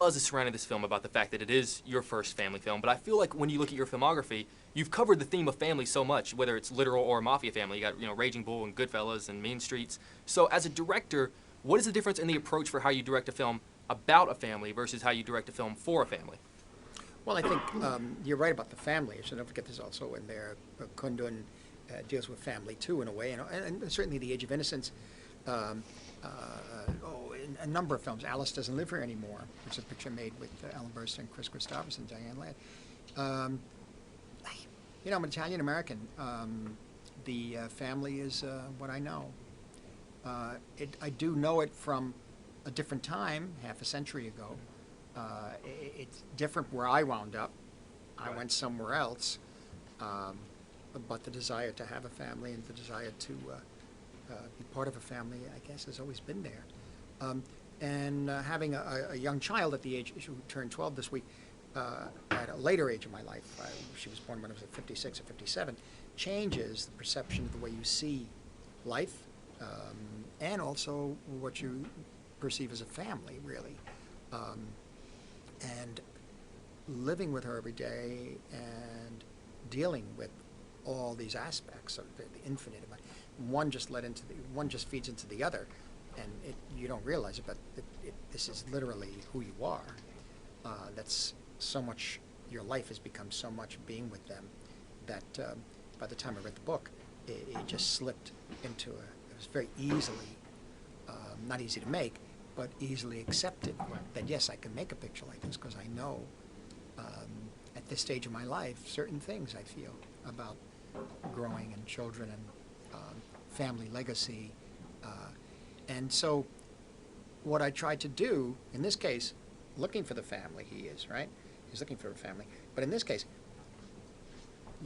buzz is surrounding this film about the fact that it is your first family film, but I feel like when you look at your filmography, you've covered the theme of family so much, whether it's literal or mafia family. You got, you know, Raging Bull and Goodfellas and Mean Streets. So as a director, what is the difference in the approach for how you direct a film about a family versus how you direct a film for a family? Well, I think you're right about the family. So don't forget there's also in there, Kundun deals with family too in a way, and certainly The Age of Innocence. In a number of films. Alice Doesn't Live Here Anymore, which is a picture made with Ellen Burstyn, Chris Christopherson, Diane Ladd. You know, I'm Italian American. The family is what I know. I do know it from a different time, half a century ago. It's different where I wound up. I went somewhere else. But the desire to have a family and the desire to be part of a family, I guess, has always been there. And having a young child at the age, who turned 12 this week, at a later age of my life, she was born when I was at 56 or 57, changes the perception of the way you see life, and also what you perceive as a family, really. And living with her every day and dealing with all these aspects of the infinite. One just one just feeds into the other, and you don't realize it, but this is literally who you are. That's so much. Your life has become so much being with them that by the time I read the book, it just slipped into it was very easily, not easy to make, but easily accepted. That yes, I can make a picture like this because I know at this stage of my life certain things I feel about growing and children and family legacy. And so what I tried to do, in this case, looking for the family, he's looking for a family, but in this case,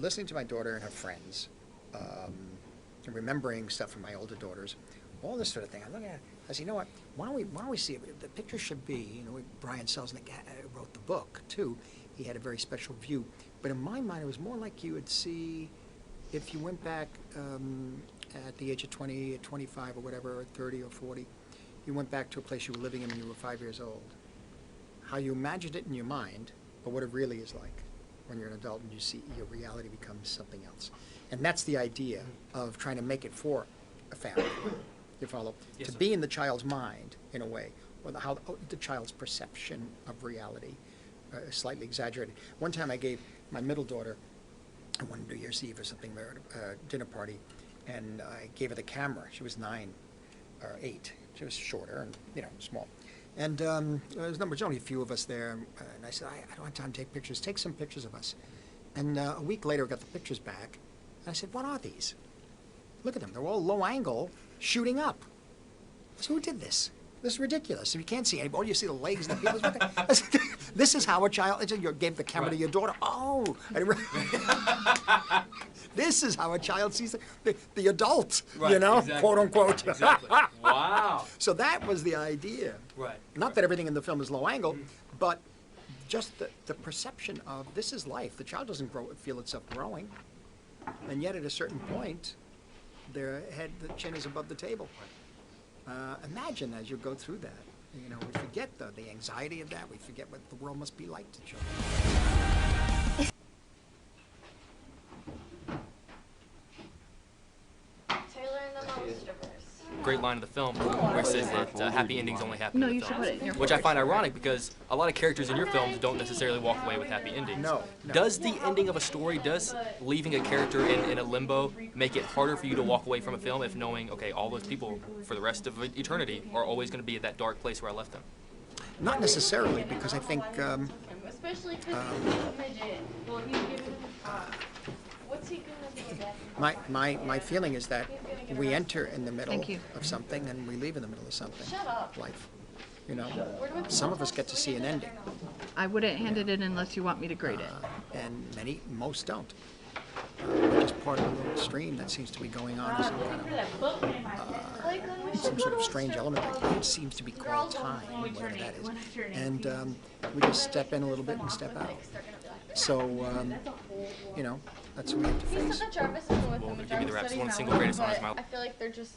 listening to my daughter and her friends, and remembering stuff from my older daughters, all this sort of thing. I look at it, I said, you know what, why don't we see it? The picture should be, Brian Selznick wrote the book too. He had a very special view, but in my mind it was more like you would see if you went back at the age of 20, 25 or whatever, or 30 or 40, you went back to a place you were living in when you were 5 years old. How you imagined it in your mind, but what it really is like when you're an adult and you see your reality becomes something else. And that's the idea of trying to make it for a family. You follow? Yes, to sir. be in the child's mind, in a way, or how the child's perception of reality slightly exaggerated. One time I gave my middle daughter, one New Year's Eve or something, we were at a dinner party, and I gave her the camera. She was 9 or 8. She was shorter and, small. And there was only a few of us there, and I said, I don't have time to take pictures. Take some pictures of us. And a week later, I got the pictures back, and I said, what are these? Look at them. They're all low angle, shooting up. I said, who did this? This is ridiculous. If you can't see anybody, you see the legs and the people. I said, this is how a child, you gave the camera to your daughter. Oh, this is how a child sees the adult, exactly. quote unquote. Exactly. Wow. So that was the idea. Right. Not that everything in the film is low angle, but just the perception of this is life. The child doesn't feel itself growing, and yet at a certain point, the chin is above the table. Imagine as you go through that, we forget the anxiety of that. We forget what the world must be like to children. Taylor and the Monsterverse. Great line of the film where it says that happy endings only happen No, in you the should films, put it in your which I find ironic because a lot of characters in your films don't necessarily walk away with happy endings. No. Does the ending of a story, does leaving a character in a limbo make it harder for you to walk away from a film if knowing, okay, all those people for the rest of eternity are always going to be at that dark place where I left them? Not necessarily, because I think Especially because he's a midget. Well, he's giving him what's he gonna do about him? my feeling is that we enter in the middle Thank you. of something and we leave in the middle of something. Shut up. Life. Some of us get to see an ending, I wouldn't hand it in unless you want me to grade it. and most don't. We're just part of a little stream that seems to be going on as some sort of strange element that seems to be called time, whatever that is. And we just step in a little bit and step out. So, that's what we have to He's face. such a Jarvis and with Well, him. give me the raps. One of the single greatest songs of my life. I feel like they're just